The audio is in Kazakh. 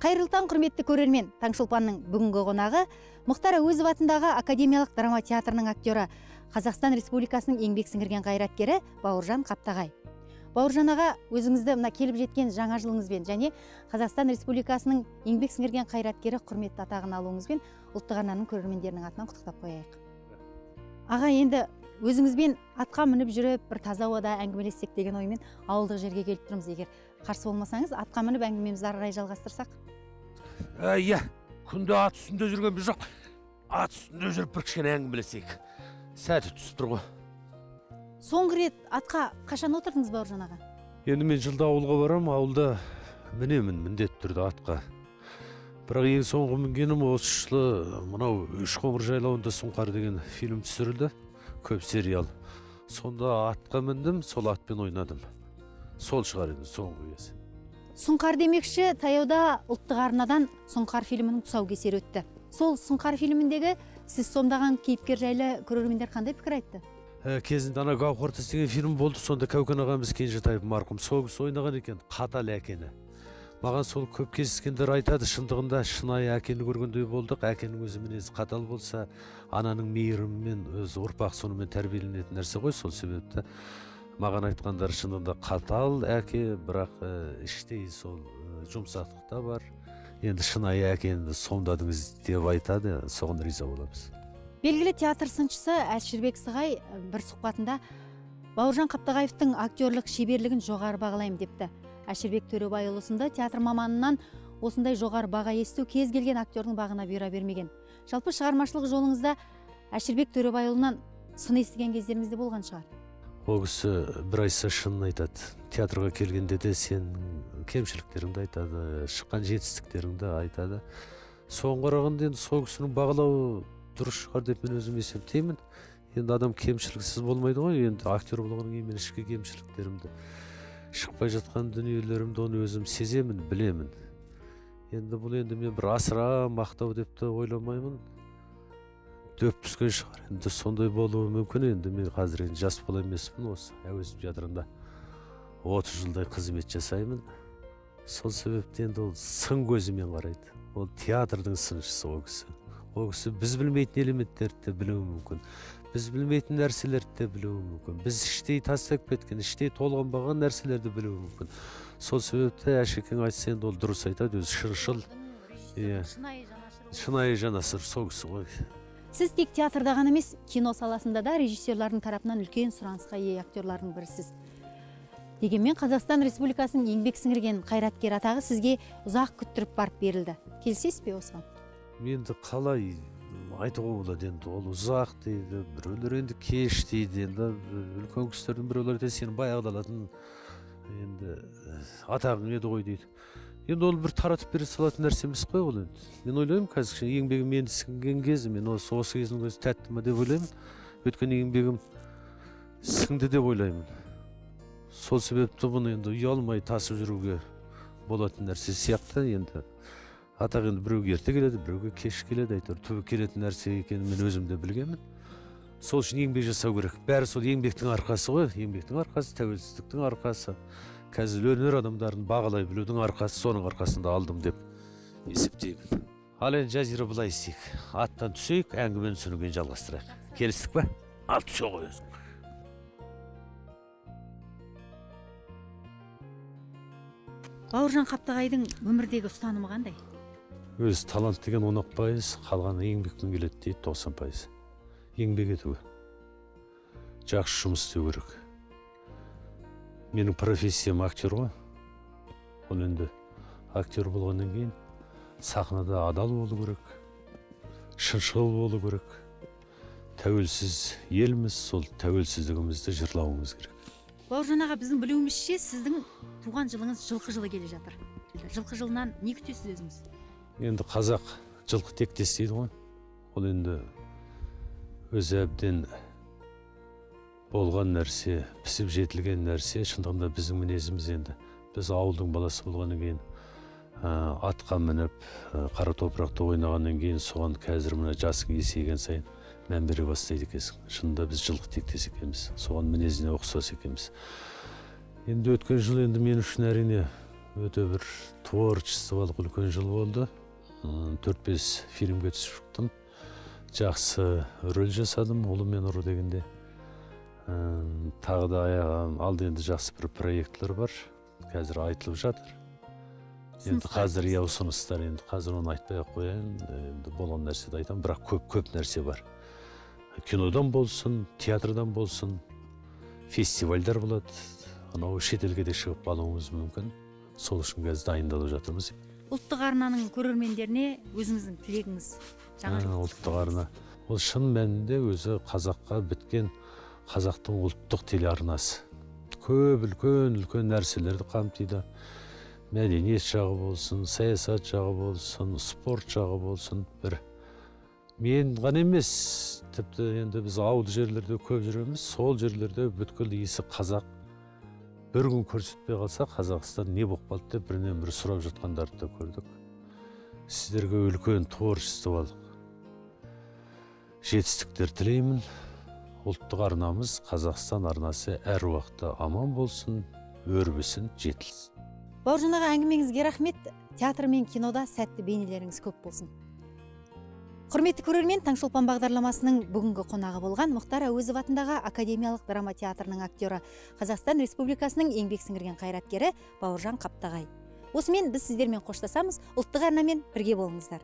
Қайырлы таң, құрметті көрермен. Таңшолпанның бүгінгі қонағы Мұхтар Әуезов атындағы Академиялық драма театрының актері, Қазақстан Республикасының еңбек сіңірген қайраткері Бауыржан Қаптағай. Бауыржан аға, өзіңізді мына келіп жеткен жаңа жылыңызбен және Қазақстан Республикасының еңбек сіңірген қайраткері құрметті атағын алуыңызбен ұлттық арнаның көрермендерінің атынан құттықтап қояйық. Аға, енді өзіңізбен атқа мініп жүріп, бір таза ауада әңгімелессек деген оймен ауылдық жерге келіп тұрмыз. Егер қарсы болмасаңыз, атқа мініп әңгімемізді ары қарай жалғастырсақ. Иә, күнде ат үстінде жүргенбіз жоқ. Ат үстінде жүріп бір кішкене әңгімелесейік. Сәті түсіп тұр ғой. Соңғы рет атқа қашан отырдыңыз, Бауыржан аға? Енді мен жылда ауылға барам, ауылда мінемін міндетті түрде атқа. Бірақ ең соңғы мінгенім осы жылы мынау Үшқоңыр жайлауында Сұңқар деген фильм түсірілді, көп сериал. Сонда атқа міндім, сол атпен ойнадым. Сол шығар енді соңғы кез. Сұңқар демекші, таяуда ұлттық арнадан Сұңқар фильмінің тұсаукесері өтті. Сол Сұңқар фильміндегі сіз сомдаған кейіпкер жайлы көрермендер қандай пікір айтты? Кезінде ана Гауһар Тас деген фильм болды, сонда Кәукен ағамыз Кенжетаев марқұм сол кісі ойнаған екен, қатал әкені. Маған сол көп кездескендер айтады, шындығында шынайы әкені көргендей болдық. Әкенің өзі мінезі қатал болса, ананың мейірімімен өз ұрпақ сонымен тәрбиеленетін нәрсе ғой. Сол себепті маған айтқандар шынында қатал әке, бірақ іштей сол жұмсақтық та бар. Енді шынайы әкені сомдадыңыз деп айтады, соған риза боламыз. Белгілі театр сыншысы Әлшірбек Сығай бір сұхбатында Бауыржан Қаптағаевтың актерлік шеберлігін жоғары бағалаймын депті. Әшірбек Төребайұлысында театр маманынан осындай жоғары баға есту кез келген актердің бағына бұйыра бермеген. Жалпы шығармашылық жолыңызда Әшірбек Төребайұлынан сын естіген кездеріңіз де болған шығар. Ол кісі бір айтса шынын айтады. Театрға келгенде де сен кемшіліктеріңді айтады, шыққан жетістіктеріңді айтады. Соған қарағанда енді сол кісінің бағалауы дұрыс шығар деп мен өзім есептеймін. Енді адам кемшіліксіз болмайды ғой. Енді актер болғаннан кейін мен ішкі кемшіліктерімді, шықпай жатқан дүниелерімді оны өзім сеземін, білемін. Енді бұл енді мен бір асыра мақтау деп те ойламаймын. Дөп түскен шығар. Енді сондай болуы мүмкін. Енді мен қазір енді жас бала емеспін, осы Әуезов театрында 30 жылдай қызмет жасаймын. Сол себепті енді ол сын көзімен қарайды. Ол театрдың сыншысы ол кісі. Ол кісі біз білмейтін элементтерді де білуі мүмкін. Біз білмейтін нәрселерді де білуі мүмкін. Біз іштей тастап кеткен, іштей толғанбаған нәрселерді білуі мүмкін. Сол себепті Әшекең айтса енді ол дұрыс айтады, өзі шыншыл. Шынайы жанашыр сол кісі ғой. Сіз тек театрда ғана емес, кино саласында да режиссерлардың тарапынан үлкен сұранысқа ие актерлардың бірісіз. Дегенмен Қазақстан Республикасының еңбек сіңірген қайраткер атағы сізге ұзақ күттіріп барып берілді. Келісесіз бе осыған? Енді қалай айтуға болады, енді ол ұзақ дейді, біреулер енді кеш дейді, енді үлкен кісілердің біреулер де сені баяғыда алатын енді атағың еді ғой дейді. Енді ол бір таратып бере салатын нәрсе емес қой ол енді. Мен ойлаймын, қазір еңбегім енді сіңген кезі, мен осы кездің өзі тәтті ме деп ойлаймын. Өйткені еңбегім сіңді деп ойлаймын. Сол себепті бұны енді ұялмай тасып жүруге болатын нәрсе сияқты. Енді атақ енді біреуге ерте келеді, біреуге кеш келеді, әйтеуір түбі келетін нәрсе екенін мен өзім де білгенмін. Сол үшін еңбек жасау керек. Бәрі сол еңбектің арқасы ғой. Еңбектің арқасы, тәуелсіздіктің арқасы. Қазір өнер адамдарын бағалай білудің арқасы, соның арқасында алдым деп есептеймін. Ал енді Жазира былай істейік. Аттан түсейік, әңгімені содан кейін жалғастырайық. Келістік пе? Ал түсе ғой өзің. Бауыржан Қаптағайдың өмірдегі ұстанымы қандай? Өз талант деген 10%, қалғаны еңбекпен келеді дейді, 90%. Еңбек етуге. Жақсы жұмыс істеу керек. Менің профессиям актер ғой. Ол енді актер болғаннан кейін сахнада адал болу керек, шыншыл болу керек. Тәуелсіз елміз, сол тәуелсіздігімізді жырлауымыз керек. Бауыржан аға, біздің білуімізше сіздің туған жылыңыз жылқы жылы келе жатыр. Жылқы жылынан не күтесіз өзіңіз? Енді қазақ жылқы тектес дейді ғой. Ол енді өзі әбден болған нәрсе, пісіп жетілген нәрсе. Шындығында біздің мінезіміз енді. Біз ауылдың баласы болғаннан кейін атқа мініп, қара топырақта ойнағаннан кейін соған қазір мына жасың есейген сайын мән бере бастайды екенсің. Шынында біз жылқы тектес екенбіз. Соған мінезіне ұқсас екенбіз. Енді өткен жыл енді мен үшін әрине өтө бир творчестволук үлкөн жыл болду. 4-5 фильмге түсүп шыктым. Жакшы роль жасадым, Улуу мен Уру дегенде. Тагы да аягы алды энди жакшы бир проектлер бар. Қазір айтылып жатыр. Енді қазір ұсыныстар, енді қазір оны айтпай ақ қояйын, енді болған нәрседе айтам, бірақ көп нәрсе бар. Кинодан болсын, театрдан болсын, фестивальдар болады. Анау шетелге де шығып қалуымыз мүмкін. Сол үшін қазір дайындалып жатырмыз. Ұлттық арнаның көрермендеріне өзіңіздің тілегіңіз жаңа ұлттық арна. Ол шын мәнінде өзі қазаққа біткен қазақтың ұлттық телеарнасы. Көп үлкен нәрселерді қамтиды. Мәдениет жағы болсын, саясат жағы болсын, спорт жағы болсын. Бір мен ғана емес, тіпті енді біз ауыл жерлерде көп жүреміз, сол жерлерде бүткіл иісі қазақ. Бір күн көрсетпей қалса, Қазақстан не болып қалды деп бірінен бірі сұрап жатқандарды да көрдік. Сіздерге үлкен творчестволық жетістіктер тілеймін. Ұлттық арнамыз, Қазақстан арнасы әр уақытта аман болсын, өрбісін, жетілсін. Бауыржан аға, әңгімеңізге рахмет. Театр мен кинода сәтті бейнелеріңіз көп болсын. Құрметті көрермен, Таңшолпан бағдарламасының бүгінгі қонағы болған Мұхтар Әуезов атындағы Академиялық драма театрының актері, Қазақстан Республикасының еңбек сіңірген қайраткері Бауыржан Қаптағай. Осымен біз сіздермен қоштасамыз. Ұлттық арнамен бірге болыңыздар.